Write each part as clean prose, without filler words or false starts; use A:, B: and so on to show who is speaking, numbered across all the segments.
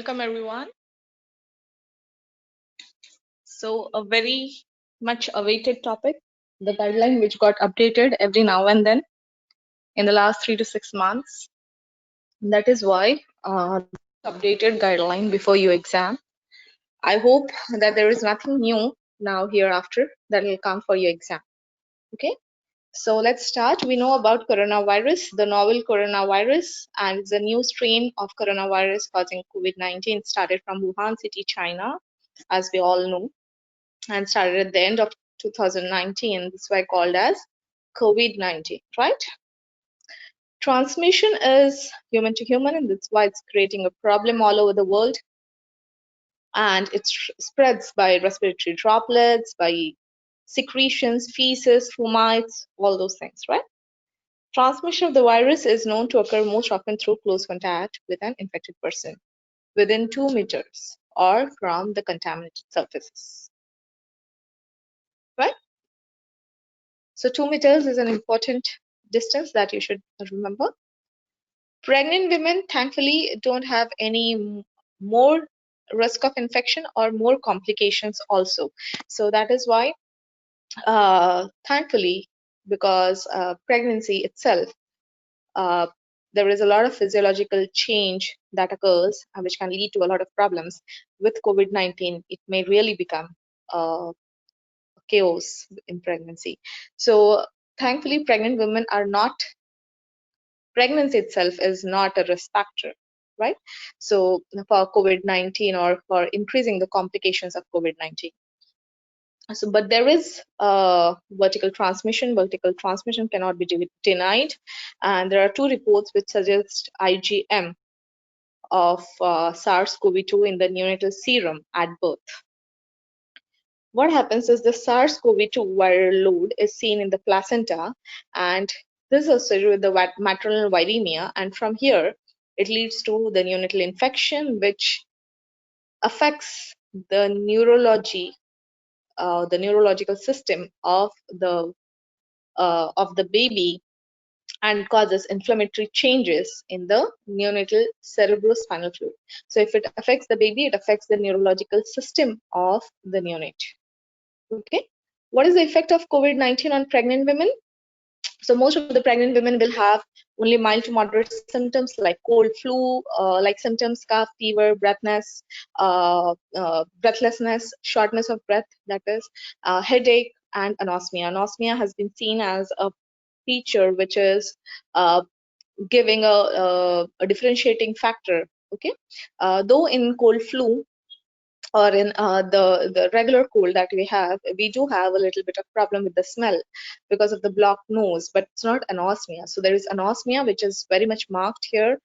A: Welcome everyone. So a very much awaited topic, the guideline which got updated every now and then in the last 3 to 6 months. That is why updated guideline before your exam. I hope that there is nothing new now hereafter that will come for your exam. Okay. So let's start. We know about coronavirus, the novel coronavirus, and the new strain of coronavirus causing COVID-19 started from Wuhan City, China, as we all know, and started at the end of 2019. This is why called as COVID-19, right? Transmission is human to human, and that's why it's creating a problem all over the world. And it spreads by respiratory droplets, by secretions, feces, fomites, all those things, right? Transmission of the virus is known to occur most often through close contact with an infected person within 2 meters or from the contaminated surfaces, right? So 2 meters is an important distance that you should remember. Pregnant women, thankfully, don't have any more risk of infection or more complications also. So that is why, thankfully, because pregnancy itself, uh, there is a lot of physiological change that occurs, which can lead to a lot of problems. With COVID-19, it may really become chaos in pregnancy. So thankfully, pregnant women are not, pregnancy itself is not a risk factor, right? So for COVID-19 or for increasing the complications of COVID-19. So, but there is vertical transmission. Vertical transmission cannot be denied. And there are 2 reports which suggest IgM of SARS-CoV-2 in the neonatal serum at birth. What happens is the SARS-CoV-2 viral load is seen in the placenta, and this is associated with the maternal viremia, and from here it leads to the neonatal infection, which affects the neurological system of the baby, and causes inflammatory changes in the neonatal cerebrospinal fluid. So if it affects the baby, it affects the neurological system of the neonate. Okay, what is the effect of COVID-19 on pregnant women? So most of the pregnant women will have only mild to moderate symptoms like cold, flu, like symptoms, cough, fever, breathlessness, shortness of breath, that is, headache, and anosmia. Anosmia has been seen as a feature which is giving a differentiating factor. Okay, though in cold flu, or in the regular cold that we have, we do have a little bit of problem with the smell because of the blocked nose, but it's not anosmia. So there is anosmia, which is very much marked here.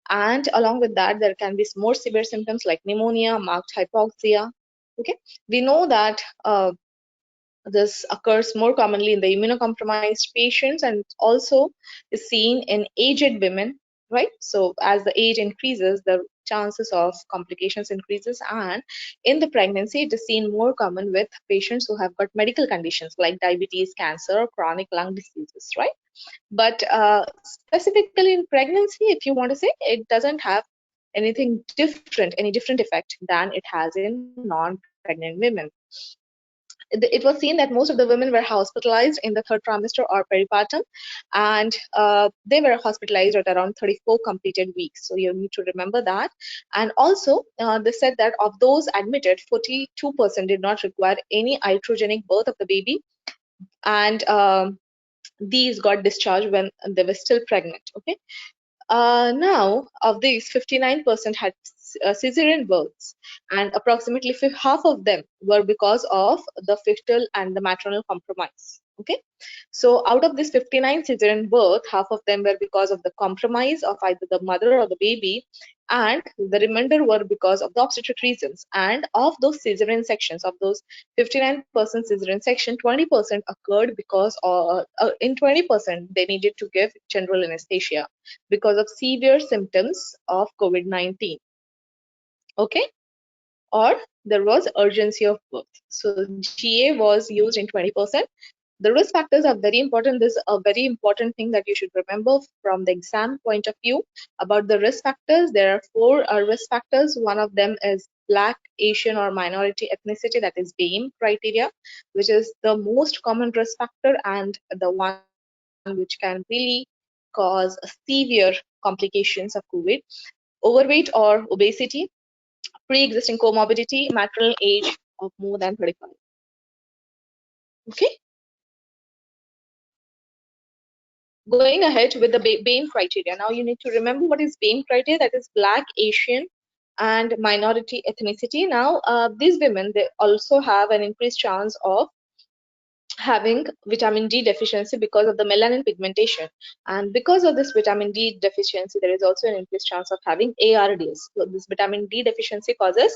A: And along with that, there can be more severe symptoms like pneumonia, marked hypoxia. Okay, we know that this occurs more commonly in the immunocompromised patients, and also is seen in aged women, right? So as the age increases, the chances of complications increases, and in the pregnancy, it is seen more common with patients who have got medical conditions like diabetes, cancer, or chronic lung diseases, right? But specifically in pregnancy, if you want to say, it doesn't have anything different, any different effect than it has in non-pregnant women. It was seen that most of the women were hospitalized in the 3rd trimester or peripartum, and they were hospitalized at around 34 completed weeks. So you need to remember that. And also, they said that of those admitted, 42% did not require any iatrogenic birth of the baby, and these got discharged when they were still pregnant. Okay. Now, of these, 59% had cesarean births, and approximately half of them were because of the fetal and the maternal compromise. Okay, so out of this 59 cesarean birth, half of them were because of the compromise of either the mother or the baby, and the remainder were because of the obstetric reasons. And of those cesarean sections, of those 59% cesarean section, 20% occurred because in 20% they needed to give general anesthesia because of severe symptoms of COVID-19. Okay, or there was urgency of birth. So GA was used in 20%, The risk factors are very important. This is a very important thing that you should remember from the exam point of view about the risk factors. There are four risk factors. One of them is Black, Asian, or minority ethnicity, that is BAME criteria, which is the most common risk factor and the one which can really cause severe complications of COVID. Overweight or obesity, pre-existing comorbidity, maternal age of more than 35. Okay. Going ahead with the BAME criteria. Now you need to remember what is BAME criteria. That is Black, Asian, and minority ethnicity. Now these women, they also have an increased chance of having vitamin D deficiency because of the melanin pigmentation. And because of this vitamin D deficiency, there is also an increased chance of having ARDS. So this vitamin D deficiency causes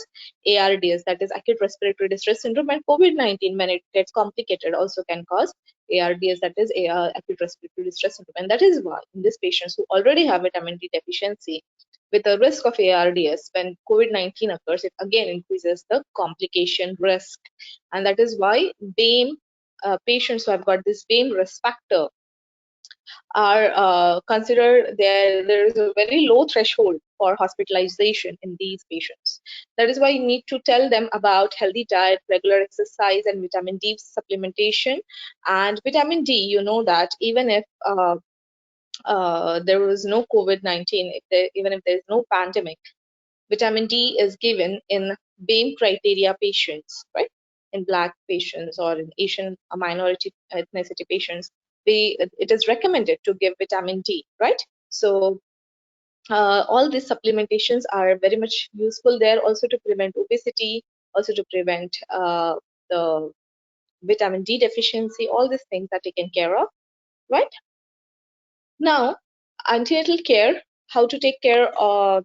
A: ARDS, that is acute respiratory distress syndrome, and COVID-19, when it gets complicated, also can cause ARDS, that is acute respiratory distress syndrome. And that is why in these patients who already have vitamin D deficiency with a risk of ARDS, when COVID-19 occurs, it again increases the complication risk. And that is why BAME patients who have got this BAME risk factor are considered, there is a very low threshold for hospitalization in these patients. That is why you need to tell them about healthy diet, regular exercise, and vitamin D supplementation. And vitamin D, you know that even if there was no COVID-19, even if there is no pandemic, vitamin D is given in BAME criteria patients, right? In Black patients or in Asian minority ethnicity patients, it is recommended to give vitamin D, right? So all these supplementations are very much useful there, also to prevent obesity, also to prevent the vitamin D deficiency. All these things are taken care of, right? Now, antenatal care, how to take care of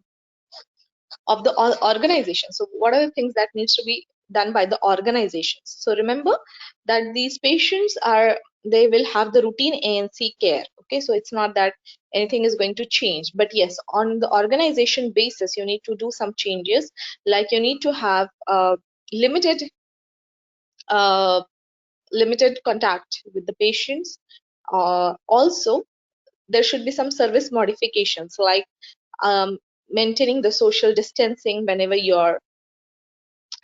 A: the organization. So what are the things that needs to be done by the organizations? So remember that these patients are, they will have the routine ANC care. Okay, so it's not that anything is going to change, but yes, on the organization basis, you need to do some changes. Like you need to have limited uh, limited contact with the patients. Also, there should be some service modifications, like um, maintaining the social distancing whenever you're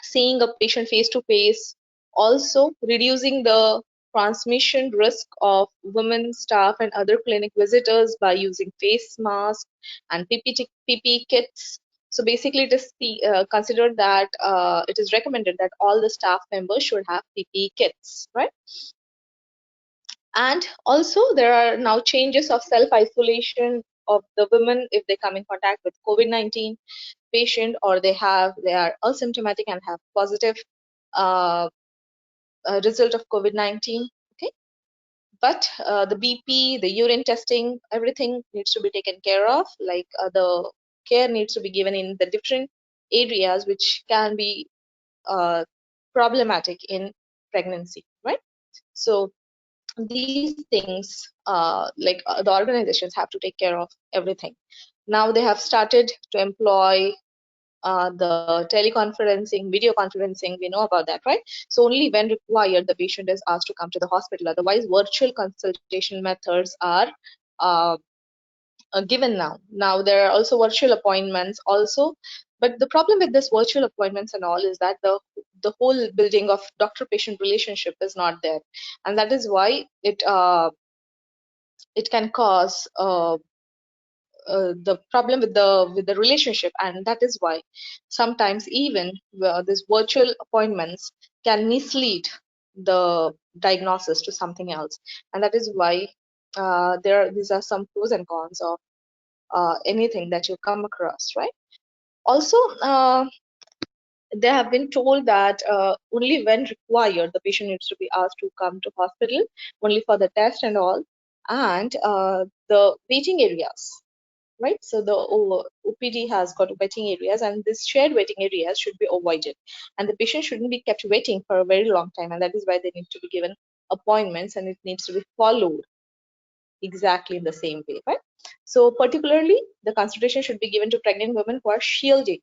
A: seeing a patient face to face, also reducing the transmission risk of women staff and other clinic visitors by using face masks and PPE kits. So basically, it is considered that it is recommended that all the staff members should have PPE kits, right? And also, there are now changes of self isolation of the women if they come in contact with COVID-19 patient, or they are asymptomatic and have positive uh, result of COVID-19. Okay, but the BP, the urine testing, everything needs to be taken care of. Like the care needs to be given in the different areas which can be uh, problematic in pregnancy, right? So these things, the organizations have to take care of everything. Now they have started to employ the teleconferencing, video conferencing, we know about that, right? So only when required, the patient is asked to come to the hospital. Otherwise, virtual consultation methods are uh, given now. Now there are also virtual appointments also, but the problem with this virtual appointments and all is that the whole building of doctor-patient relationship is not there, and that is why it can cause the problem with the relationship, and that is why sometimes even these virtual appointments can mislead the diagnosis to something else, and that is why these are some pros and cons of anything that you come across, right? Also, they have been told that only when required the patient needs to be asked to come to hospital only for the test and all, and the waiting areas, right? So the OPD has got waiting areas, and these shared waiting areas should be avoided. And the patient shouldn't be kept waiting for a very long time, and that is why they need to be given appointments, and it needs to be followed exactly in the same way, right? So particularly, the consultation should be given to pregnant women who are shielding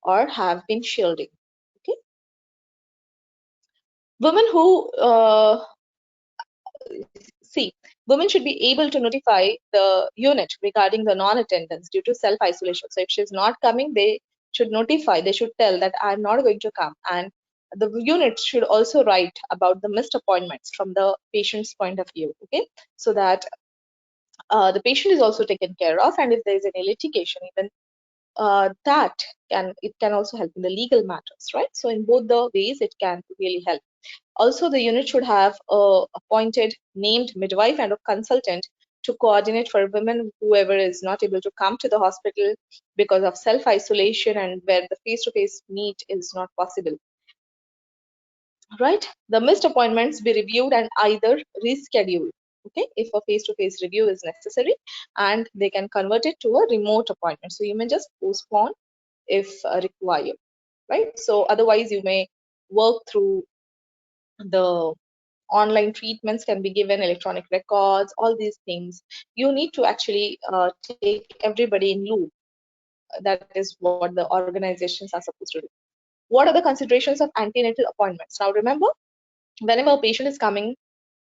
A: or have been shielding. Okay, women who see, women should be able to notify the unit regarding the non-attendance due to self-isolation. So if she's not coming, they should notify, they should tell that I'm not going to come. And the unit should also write about the missed appointments from the patient's point of view, okay? So that the patient is also taken care of, and if there is any litigation, even that can also help in the legal matters, right? So in both the ways, it can really help. Also, the unit should have a appointed named midwife and a consultant to coordinate for women whoever is not able to come to the hospital because of self-isolation and where the face-to-face meet is not possible. Right? The missed appointments be reviewed and either rescheduled. Okay, if a face-to-face review is necessary, and they can convert it to a remote appointment. So you may just postpone if required, right? So otherwise, you may work through the online treatments can be given, electronic records, all these things. You need to actually take everybody in loop. That is what the organizations are supposed to do. What are the considerations of antenatal appointments? Now, remember, whenever a patient is coming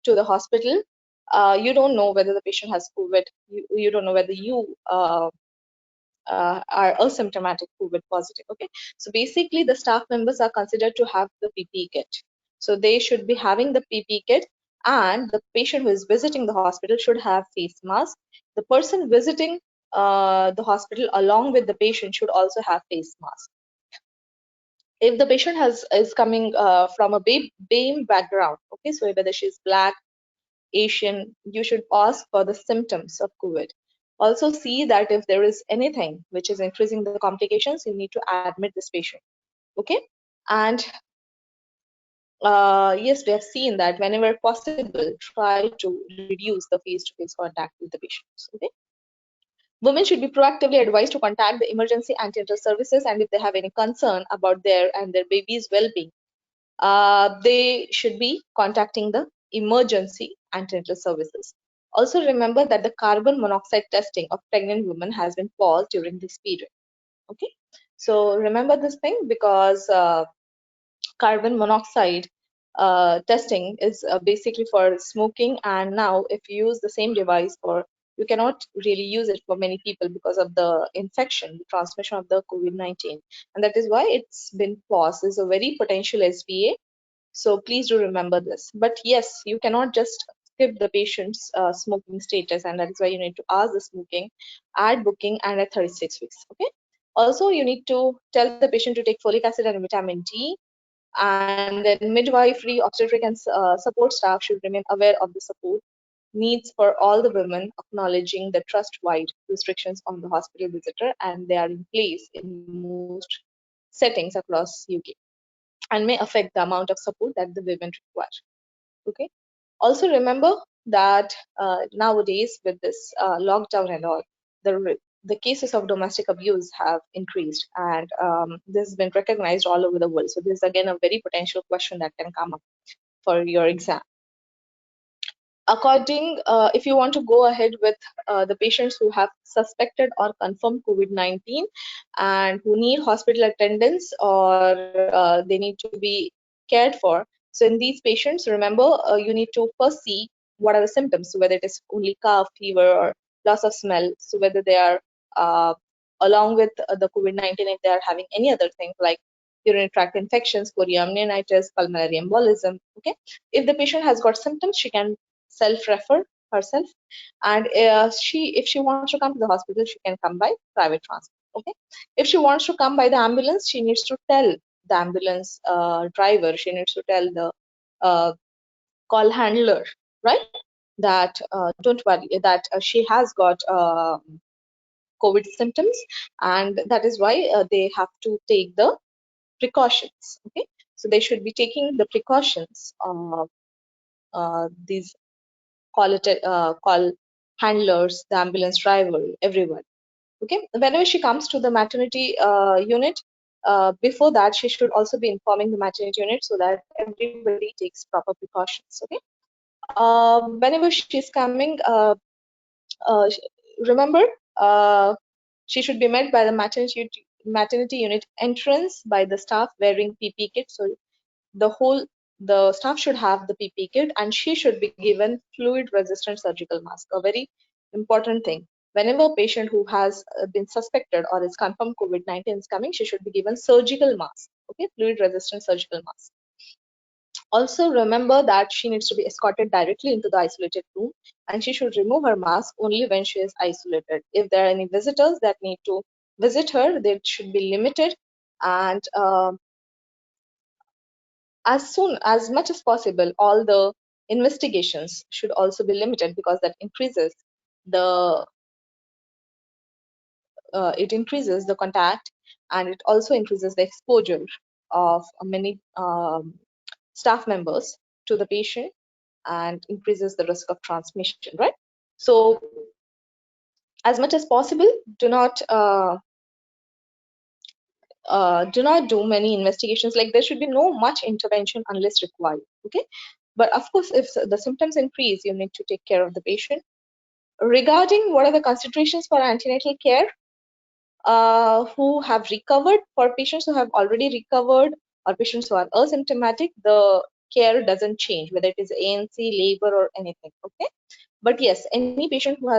A: to the hospital, you don't know whether the patient has COVID. You don't know whether you are asymptomatic COVID positive. Okay, so basically, the staff members are considered to have the PPE kit. So they should be having the PPE kit, and the patient who is visiting the hospital should have face mask. The person visiting the hospital along with the patient should also have face mask. If the patient is coming from a BAME background, okay, so whether she's black, Asian, you should ask for the symptoms of COVID. Also see that if there is anything which is increasing the complications, you need to admit this patient. Okay, and yes, we have seen that whenever possible, try to reduce the face-to-face contact with the patients. Okay, women should be proactively advised to contact the emergency antenatal services, and if they have any concern about their baby's well-being, they should be contacting the emergency antenatal services. Also remember that the carbon monoxide testing of pregnant women has been paused during this period. Okay, so remember this thing because carbon monoxide testing is basically for smoking, and now if you use the same device for, you cannot really use it for many people because of the infection, the transmission of the COVID-19, and that is why it's been paused. It's a very potential SVA, so please do remember this. But yes, you cannot just skip the patient's smoking status, and that is why you need to ask the smoking at booking and at 36 weeks. Okay. Also, you need to tell the patient to take folic acid and vitamin D, and then midwifery, obstetric, and support staff should remain aware of the support needs for all the women, acknowledging the trust-wide restrictions on the hospital visitor, and they are in place in most settings across UK and may affect the amount of support that the women require. Okay. Also remember that nowadays with this lockdown and all, the cases of domestic abuse have increased, and this has been recognized all over the world. So this is again a very potential question that can come up for your exam. If you want to go ahead with the patients who have suspected or confirmed COVID-19 and who need hospital attendance, or they need to be cared for. So in these patients, remember, you need to first see what are the symptoms, so whether it is only cough, fever, or loss of smell. So whether they are, along with the COVID-19, if they are having any other thing like urinary tract infections, chorioamnionitis, pulmonary embolism. Okay, if the patient has got symptoms, she can self-refer herself, and if she wants to come to the hospital, she can come by private transport. Okay, if she wants to come by the ambulance, she needs to tell the ambulance driver, she needs to tell the uh, call handler, right, that don't worry, that she has got COVID symptoms, and that is why they have to take the precautions. Okay, so they should be taking the precautions. These call handlers, the ambulance driver, everyone. Okay, whenever she comes to the maternity unit, before that she should also be informing the maternity unit so that everybody takes proper precautions. Okay, whenever she's coming, uh, remember, uh, she should be met by the maternity unit entrance by the staff wearing PPE kit. So the whole the staff should have the PPE kit, and she should be given fluid resistant surgical mask. A very important thing. Whenever a patient who has been suspected or is confirmed COVID-19 is coming, she should be given surgical mask. Okay, fluid resistant surgical mask. Also remember that she needs to be escorted directly into the isolated room, and she should remove her mask only when she is isolated. If there are any visitors that need to visit her, they should be limited, and as much as possible, all the investigations should also be limited, because that increases the it increases the contact, and it also increases the exposure of many staff members to the patient, and increases the risk of transmission, right? So as much as possible, do not do many investigations. Like, there should be no much intervention unless required. Okay, but of course, if the symptoms increase, you need to take care of the patient. Regarding what are the considerations for antenatal care, who have recovered, for patients who have already recovered or patients who are asymptomatic, the care doesn't change, whether it is ANC, labor, or anything. Okay, but yes, any patient who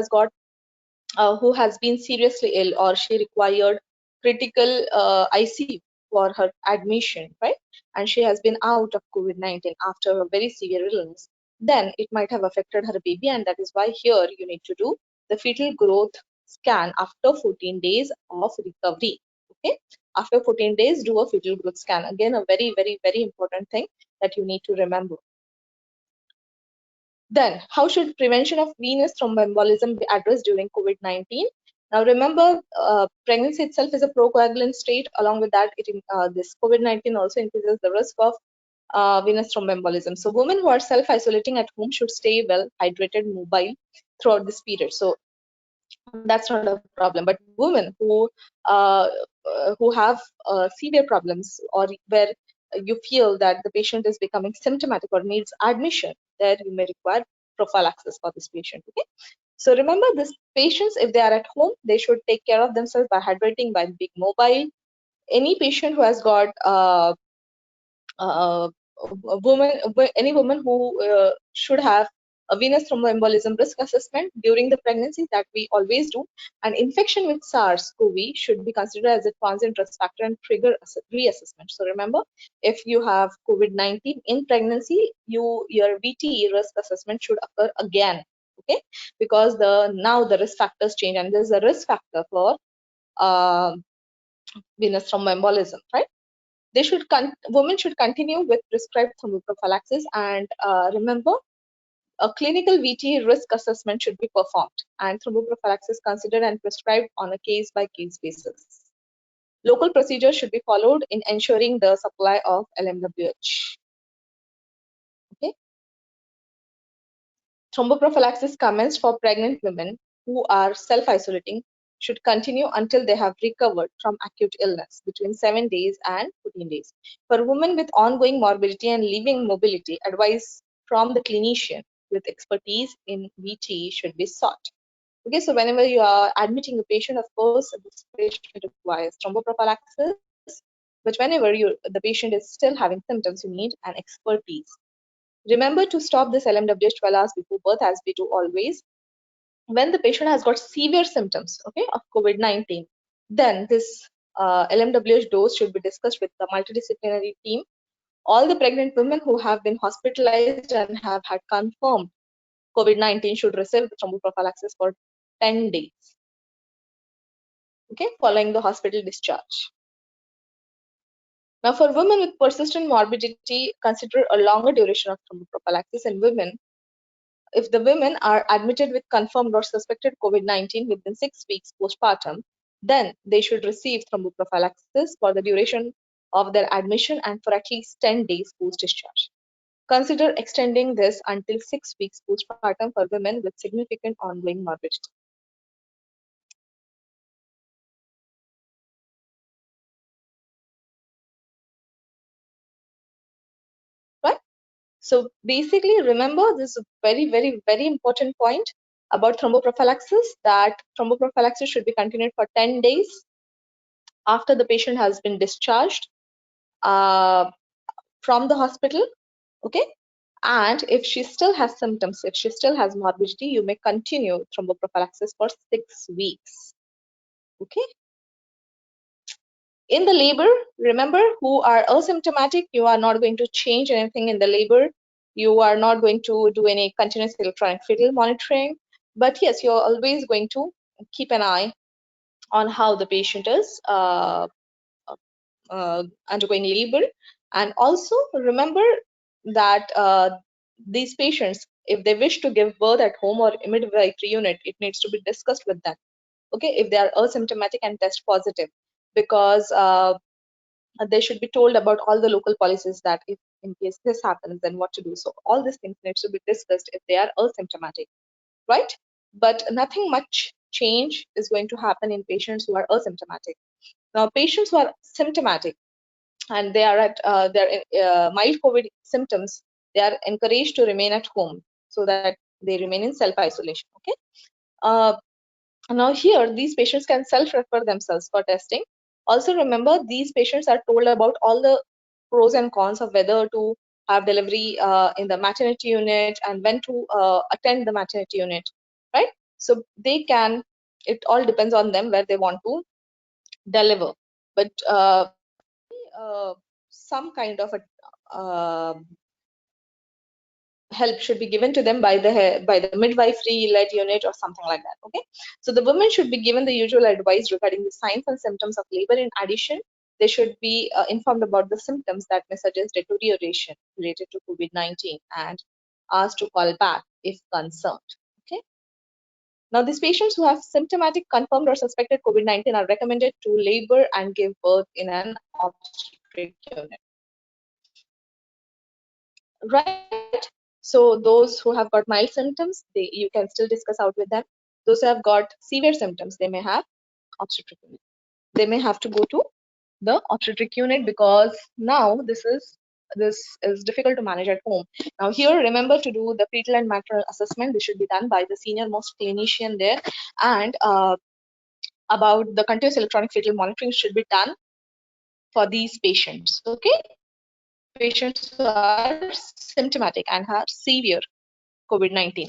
A: has been seriously ill, or she required critical ICU for her admission, right? And she has been out of COVID-19 after a very severe illness, then it might have affected her baby, and that is why here you need to do the fetal growth scan after 14 days of recovery. Okay, after 14 days, do a fetal growth scan. Again, a very, very, very important thing that you need to remember. Then, how should prevention of venous thromboembolism be addressed during COVID-19? Now, remember, pregnancy itself is a procoagulant state. Along with that, this COVID-19 also increases the risk of venous thromboembolism. So, women who are self-isolating at home should stay well hydrated, mobile throughout this period. So, that's not a problem. But women who have severe problems, or where you feel that the patient is becoming symptomatic or needs admission, there you may require prophylaxis for this patient. Okay, so remember, these patients, if they are at home, they should take care of themselves by hydrating, by being mobile. Any patient who has got uh, any woman who should have a venous thromboembolism risk assessment during the pregnancy, that we always do. An infection with SARS-CoV should be considered as a transient risk factor and trigger reassessment. So remember, if you have COVID-19 in pregnancy, your VTE risk assessment should occur again. Okay, because now the risk factors change, and there's a risk factor for uh, venous thromboembolism, right? Women should continue with prescribed thromboprophylaxis, and remember, a clinical VT risk assessment should be performed, and thromboprophylaxis considered and prescribed on a case-by-case basis. Local procedures should be followed in ensuring the supply of LMWH. Okay. Thromboprophylaxis commenced for pregnant women who are self-isolating should continue until they have recovered from acute illness between 7 days and 14 days. For women with ongoing morbidity and living mobility, advice from the clinician with expertise in VTE should be sought. Okay, so whenever you are admitting a patient, of course, this patient requires thromboprophylaxis, but whenever the patient is still having symptoms, you need an expertise. Remember to stop this LMWH 12 hours before birth, as we do always. When the patient has got severe symptoms, okay, of COVID-19, then this LMWH dose should be discussed with the multidisciplinary team. All the pregnant women who have been hospitalized and have had confirmed COVID-19 should receive the thromboprophylaxis for 10 days, okay, following the hospital discharge. Now, for women with persistent morbidity, consider a longer duration of thromboprophylaxis in women. If the women are admitted with confirmed or suspected COVID-19 within 6 weeks postpartum, then they should receive thromboprophylaxis for the duration of their admission and for at least 10 days post-discharge. Consider extending this until 6 weeks postpartum for women with significant ongoing morbidity. Right? So basically, remember, this is a very, very, very important point about thromboprophylaxis, that thromboprophylaxis should be continued for 10 days after the patient has been discharged from the hospital. Okay. And if she still has symptoms, if she still has morbidity, you may continue thromboprophylaxis for 6 weeks. Okay. In the labor, remember, who are asymptomatic, you are not going to change anything in the labor. You are not going to do any continuous electronic fetal monitoring. But yes, you're always going to keep an eye on how the patient is undergoing labor. And also remember that these patients, if they wish to give birth at home or midwifery unit, it needs to be discussed with them. Okay, if they are asymptomatic and test positive, because they should be told about all the local policies, that if in case this happens, then what to do. So all these things needs to be discussed if they are asymptomatic, right? But nothing much change is going to happen in patients who are asymptomatic. Now, patients who are symptomatic and they are at their mild COVID symptoms, they are encouraged to remain at home so that they remain in self-isolation. Okay. Uh, Now here, these patients can self-refer themselves for testing. Also remember, these patients are told about all the pros and cons of whether to have delivery in the maternity unit and when to attend the maternity unit, right? So they can, it all depends on them where they want to deliver. But some kind of a help should be given to them by the midwifery led unit or something like that. Okay, so the women should be given the usual advice regarding the signs and symptoms of labor. In addition, they should be informed about the symptoms that may suggest deterioration related to COVID-19 and asked to call back if concerned. Okay, now these patients who have symptomatic confirmed or suspected COVID-19 are recommended to labor and give birth in an obstetric unit, right? So those who have got mild symptoms, you can still discuss out with them. Those who have got severe symptoms, they may have obstetric unit. They may have to go to the obstetric unit, because now this is difficult to manage at home. Now here, remember to do the fetal and maternal assessment. This should be done by the senior most clinician there, and about the continuous electronic fetal monitoring should be done for these patients. Okay, patients who are symptomatic and have severe COVID-19.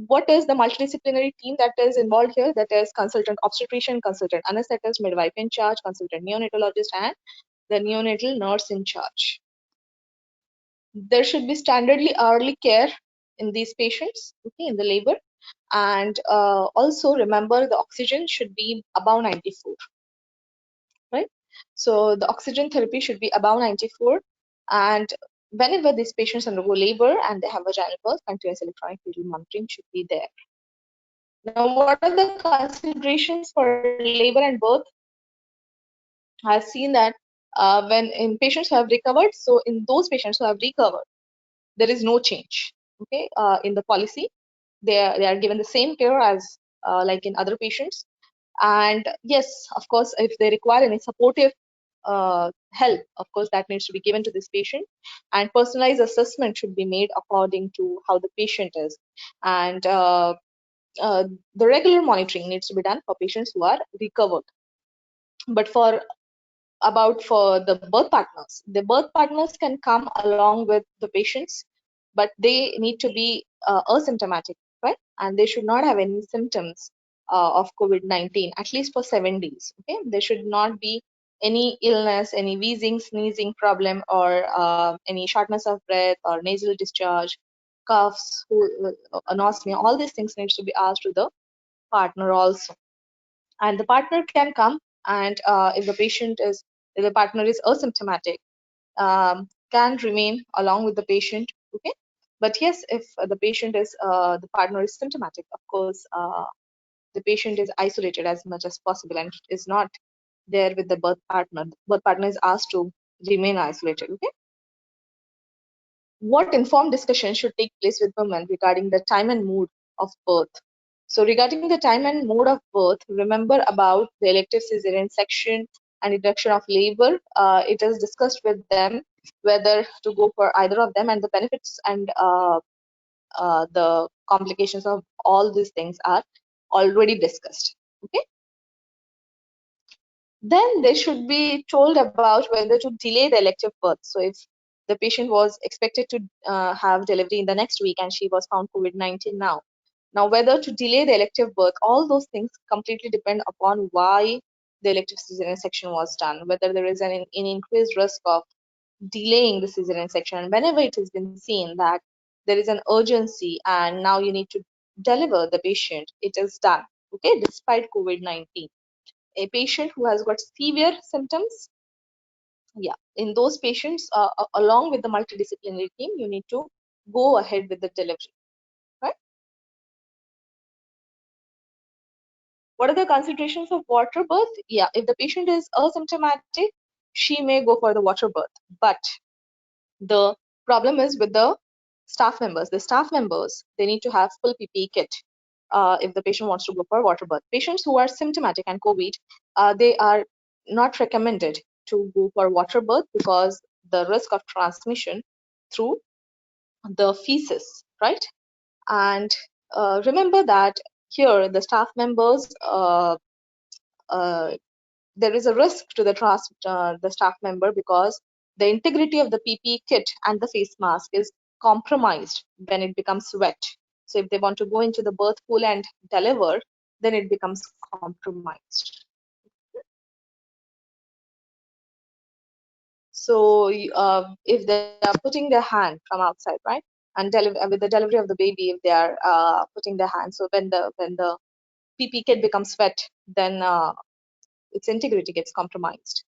A: What is the multidisciplinary team that is involved here? That is consultant obstetrician, consultant anesthetist, midwife in charge, consultant neonatologist, and the neonatal nurse in charge. There should be standardly hourly care in these patients, okay, in the labor. And also remember, the oxygen should be above 94, right? So the oxygen therapy should be above 94. And whenever these patients undergo labor and they have vaginal birth, continuous electronic fetal monitoring should be there. Now, what are the considerations for labor and birth? I've seen that when in patients who have recovered, so in those patients who have recovered, there is no change. Okay, in the policy, they are given the same care as like in other patients. And yes, of course, if they require any supportive help, of course, that needs to be given to this patient. And personalized assessment should be made according to how the patient is. And uh, the regular monitoring needs to be done for patients who are recovered. But for the birth partners can come along with the patients, but they need to be asymptomatic, right? And they should not have any symptoms of COVID-19 at least for 7 days. Okay, there should not be any illness, any wheezing, sneezing problem, or any shortness of breath or nasal discharge, coughs, anosmia. All these things needs to be asked to the partner also. And the partner can come, and if the partner is asymptomatic, can remain along with the patient. Okay, but yes, if the partner is symptomatic, of course, the patient is isolated as much as possible and is not there with the birth partner. The birth partner is asked to remain isolated. Okay, what informed discussion should take place with women regarding the time and mood of birth? So regarding the time and mode of birth, remember about the elective cesarean section and induction of labor. It is discussed with them whether to go for either of them, and the benefits and the complications of all these things are already discussed. Okay. Then they should be told about whether to delay the elective birth. So if the patient was expected to have delivery in the next week and she was found COVID-19 now. Now, whether to delay the elective birth, all those things completely depend upon why the elective cesarean section was done, whether there is an increased risk of delaying the cesarean section. And whenever it has been seen that there is an urgency and now you need to deliver the patient, it is done, okay, despite COVID-19. A patient who has got severe symptoms, yeah, in those patients, along with the multidisciplinary team, you need to go ahead with the delivery, right? What are the considerations of water birth? Yeah, if the patient is asymptomatic, she may go for the water birth. But the problem is with the staff members. The staff members, they need to have full PPE kit if the patient wants to go for water birth. Patients who are symptomatic and COVID, they are not recommended to go for water birth because the risk of transmission through the feces, right? And remember that here the staff members, uh, there is a risk to the staff member because the integrity of the PPE kit and the face mask is compromised when it becomes wet. So if they want to go into the birth pool and deliver, then it becomes compromised. So if they are putting their hand from outside, right, and with the delivery of the baby, if they are putting their hand, so when the PP kit becomes wet, then its integrity gets compromised.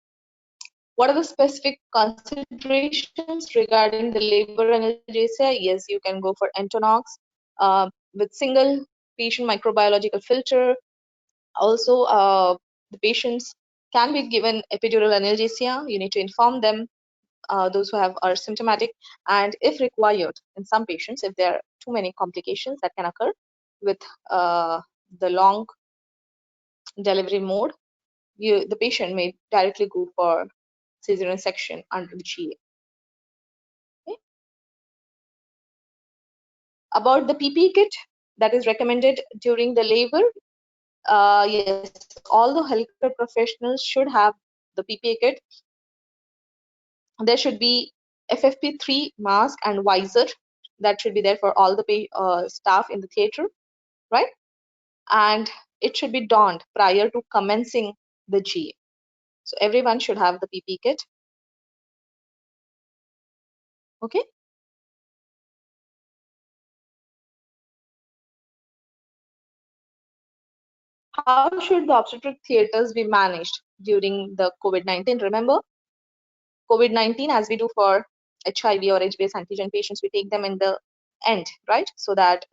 A: What are the specific considerations regarding the labor analgesia? Yes, you can go for Entonox with single patient microbiological filter. Also, the patients can be given epidural analgesia. You need to inform them, those who are symptomatic, and if required, in some patients, if there are too many complications that can occur with the long delivery mode, the patient may directly go for cesarean section under GA. Okay. About the PPE kit that is recommended during the labor, yes, all the healthcare professionals should have the PPE kit. There should be FFP3 mask and visor that should be there for all the staff in the theater, right? And it should be donned prior to commencing the GA. So everyone should have the PPE kit. Okay. How should the obstetric theaters be managed during the COVID-19? Remember, COVID-19, as we do for HIV or HBs antigen patients, we take them in the end, right? So that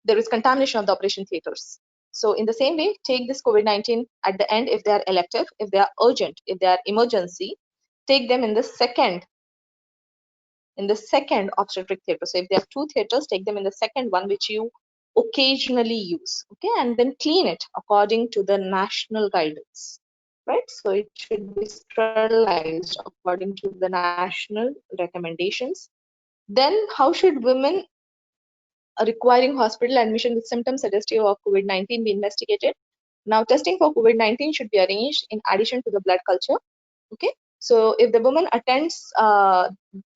A: there is contamination of the operation theaters. So in the same way, take this COVID-19 at the end if they are elective, if they are urgent, if they are emergency, take them in the second obstetric theater. So if there are two theaters, take them in the second one, which you occasionally use, okay, and then clean it according to the national guidance, right? So it should be sterilized according to the national recommendations. Then how should women requiring hospital admission with symptoms suggestive of COVID-19 be investigated? Now, testing for COVID-19 should be arranged in addition to the blood culture. Okay, so if the woman attends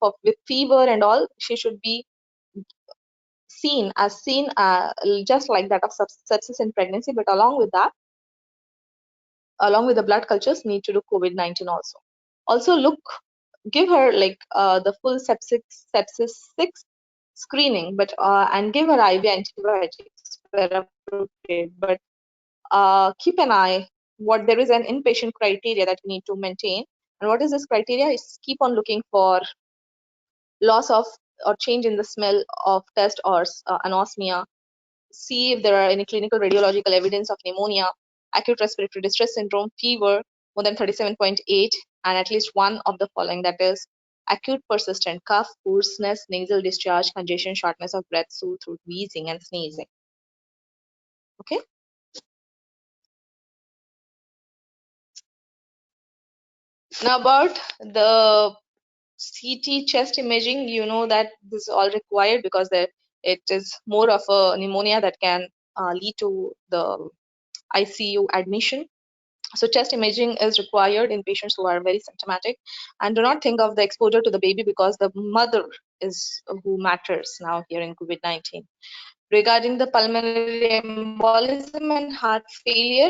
A: with fever and all, she should be seen just like that of sepsis in pregnancy, but along with that, along with the blood cultures, need to do COVID-19 also. Also, give her like the full sepsis 6 screening, but and give her IV antibiotics where appropriate. But keep an eye what there is an inpatient criteria that you need to maintain. And what is this criteria? Is keep on looking for loss of or change in the smell of test or anosmia. See if there are any clinical radiological evidence of pneumonia, acute respiratory distress syndrome, fever more than 37.8, and at least one of the following, that is acute persistent cough, hoarseness, nasal discharge, congestion, shortness of breath, sore throat, wheezing, and sneezing. Okay. Now about the CT chest imaging, you know that this is all required because it is more of a pneumonia that can lead to the ICU admission. So chest imaging is required in patients who are very symptomatic, and do not think of the exposure to the baby, because the mother is who matters now here in COVID-19. Regarding the pulmonary embolism and heart failure,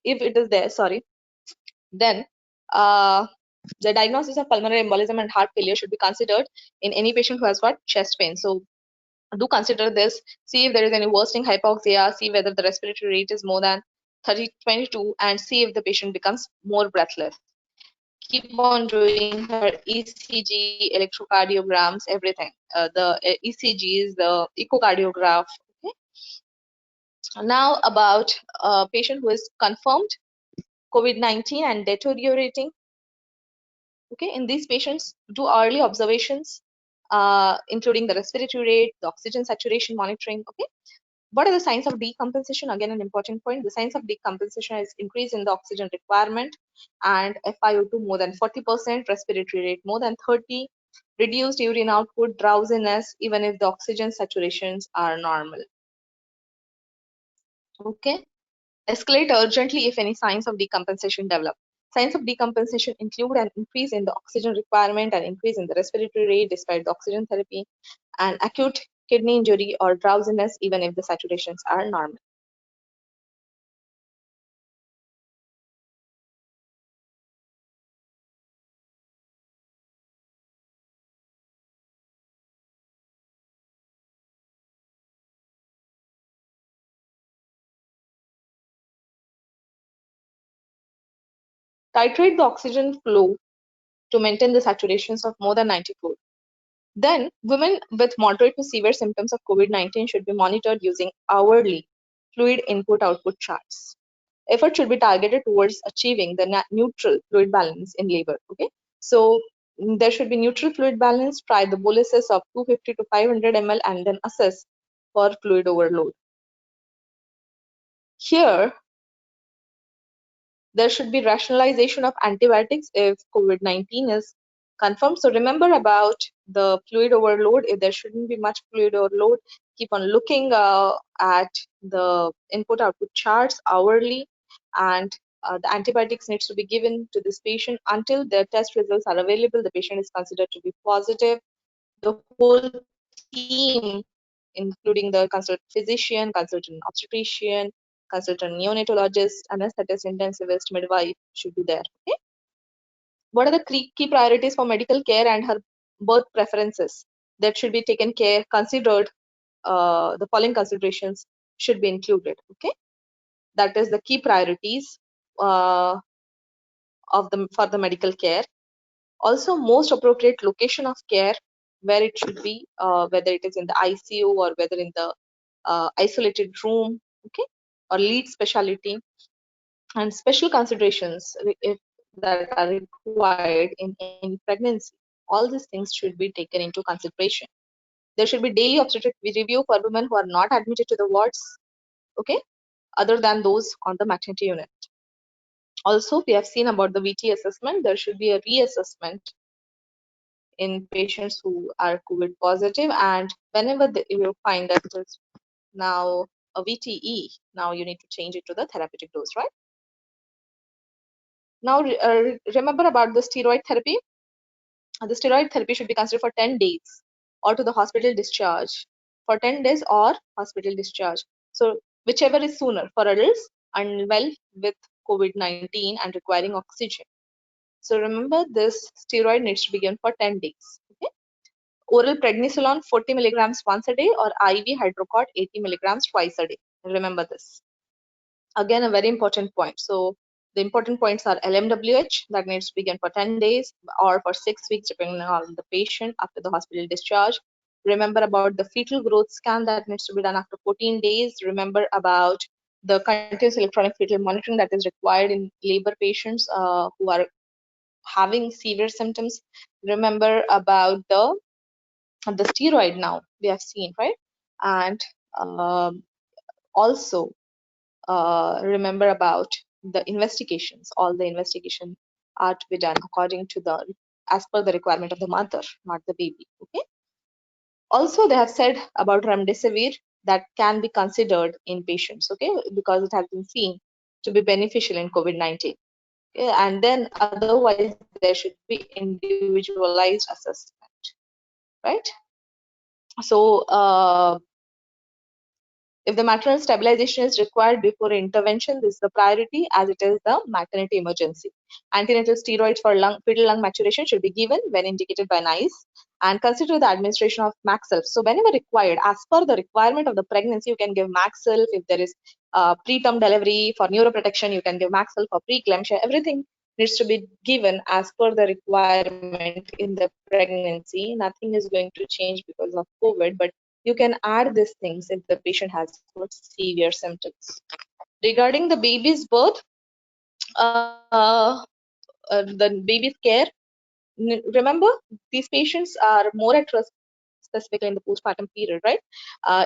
A: if it is there, sorry, then uh, the diagnosis of pulmonary embolism and heart failure should be considered in any patient who has got chest pain. So do consider this, see if there is any worsening hypoxia, see whether the respiratory rate is more than 30-22, and see if the patient becomes more breathless. Keep on doing her ECG, electrocardiograms, everything. The ECGs, the echocardiograph. Okay. Now about a patient who is confirmed COVID-19 and deteriorating. Okay, in these patients, do early observations, including the respiratory rate, the oxygen saturation monitoring. Okay, what are the signs of decompensation? Again, an important point. The signs of decompensation is increase in the oxygen requirement and FiO2 more than 40%, respiratory rate more than 30, reduced urine output, drowsiness, even if the oxygen saturations are normal. Okay. Escalate urgently if any signs of decompensation develop. Signs of decompensation include an increase in the oxygen requirement, an increase in the respiratory rate despite the oxygen therapy, and acute kidney injury or drowsiness even if the saturations are normal. Titrate the oxygen flow to maintain the saturations of more than 94. Then, women with moderate to severe symptoms of COVID-19 should be monitored using hourly fluid input-output charts. Effort should be targeted towards achieving the neutral fluid balance in labor. Okay, so there should be neutral fluid balance. Try the boluses of 250 to 500 ml and then assess for fluid overload. Here, there should be rationalization of antibiotics if COVID-19 is confirmed. So remember about the fluid overload. If there shouldn't be much fluid overload, keep on looking at the input-output charts hourly, and the antibiotics needs to be given to this patient until their test results are available. The patient is considered to be positive. The whole team, including the consultant physician, consultant obstetrician, consultant neonatologist, anesthetist, intensivist, midwife should be there. Okay. What are the key priorities for medical care and her birth preferences that should be taken care, considered? The following considerations should be included. Okay, that is the key priorities uh, of the for the medical care. Also, most appropriate location of care, where it should be, whether it is in the ICU or whether in the isolated room, okay, or lead specialty, and special considerations if that are required in any pregnancy. All these things should be taken into consideration. There should be daily obstetric review for women who are not admitted to the wards, okay, other than those on the maternity unit. Also, we have seen about the VT assessment. There should be a reassessment in patients who are COVID positive, and whenever you find that it is now a VTE, now you need to change it to the therapeutic dose, right? Now, remember about the steroid therapy. The steroid therapy should be considered for 10 days or to the hospital discharge. For 10 days or hospital discharge. So, whichever is sooner for adults unwell with COVID-19 and requiring oxygen. So, remember this steroid needs to be given for 10 days. Okay? Oral prednisolone 40 milligrams once a day or IV hydrocort 80 milligrams twice a day. Remember this. Again, a very important point. So the important points are LMWH that needs to be given for 10 days or for 6 weeks depending on the patient after the hospital discharge. Remember about the fetal growth scan that needs to be done after 14 days. Remember about the continuous electronic fetal monitoring that is required in labor patients who are having severe symptoms. Remember about the steroid now we have seen, right? And also remember about the investigations. All the investigation are to be done according to the as per the requirement of the mother, not the baby. Okay. Also, they have said about remdesivir. that can be considered in patients, okay, because it has been seen to be beneficial in COVID-19. Okay? And then otherwise, there should be individualized assessment, right? So, if the maternal stabilization is required before intervention, this is the priority as it is the maternity emergency. Antenatal steroids for fetal lung maturation should be given when indicated by NICE, and consider the administration of Maxilf. So whenever required, as per the requirement of the pregnancy, you can give Maxilf. If there is preterm delivery for neuroprotection, you can give Maxilf. For preeclampsia, everything needs to be given as per the requirement in the pregnancy. Nothing is going to change because of COVID, but you can add these things if the patient has severe symptoms. Regarding the baby's birth, the baby's care, remember, these patients are more at risk, specifically in the postpartum period, right?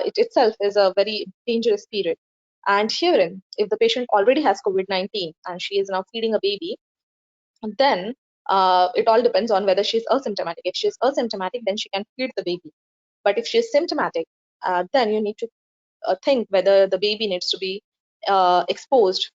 A: It itself is a very dangerous period. And herein, if the patient already has COVID-19 and she is now feeding a baby, then it all depends on whether she's asymptomatic. If she's asymptomatic, then she can feed the baby. But if she's symptomatic, then you need to think whether the baby needs to be exposed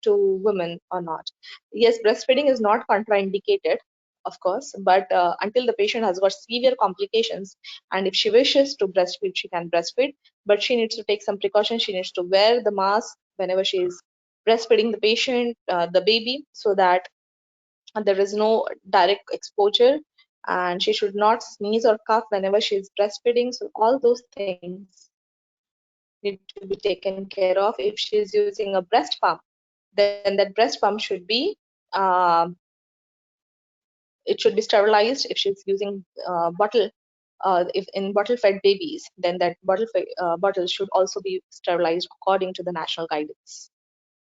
A: to women or not. Yes, breastfeeding is not contraindicated, of course, but until the patient has got severe complications, and if she wishes to breastfeed, she can breastfeed, but she needs to take some precautions. She needs to wear the mask whenever she is breastfeeding the patient, the baby, so that there is no direct exposure, and she should not sneeze or cough whenever she is breastfeeding. So all those things need to be taken care of. If she is using a breast pump, then that breast pump should be uh, it should be sterilized. If she's using bottle, if in bottle fed babies, then that bottle should also be sterilized according to the national guidance.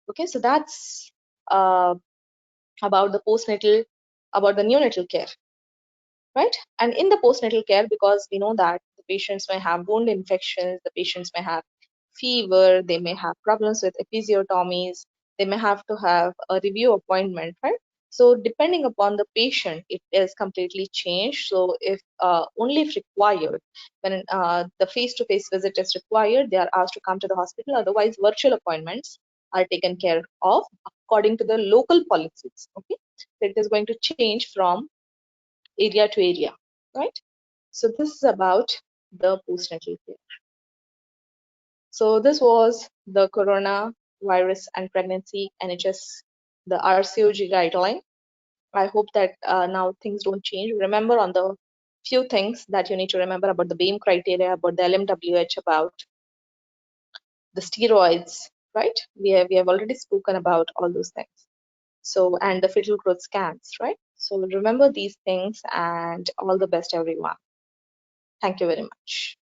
A: Okay, so that's uh, about the postnatal, about the neonatal care, right? And in the postnatal care, because we know that the patients may have wound infections, the patients may have fever, they may have problems with episiotomies, they may have to have a review appointment, right? So depending upon the patient, it is completely changed. So if only if required, when the face-to-face visit is required, they are asked to come to the hospital. Otherwise, virtual appointments are taken care of according to the local policies. Okay, so it is going to change from area to area, right? So this is about the postnatal care. So this was the coronavirus and pregnancy NHS, the RCOG guideline. I hope that now things don't change. Remember on the few things that you need to remember about the BAME criteria, about the LMWH, about the steroids, right? We have already spoken about all those things. So, and the fetal growth scans, right? So remember these things, and all the best, everyone. Thank you very much.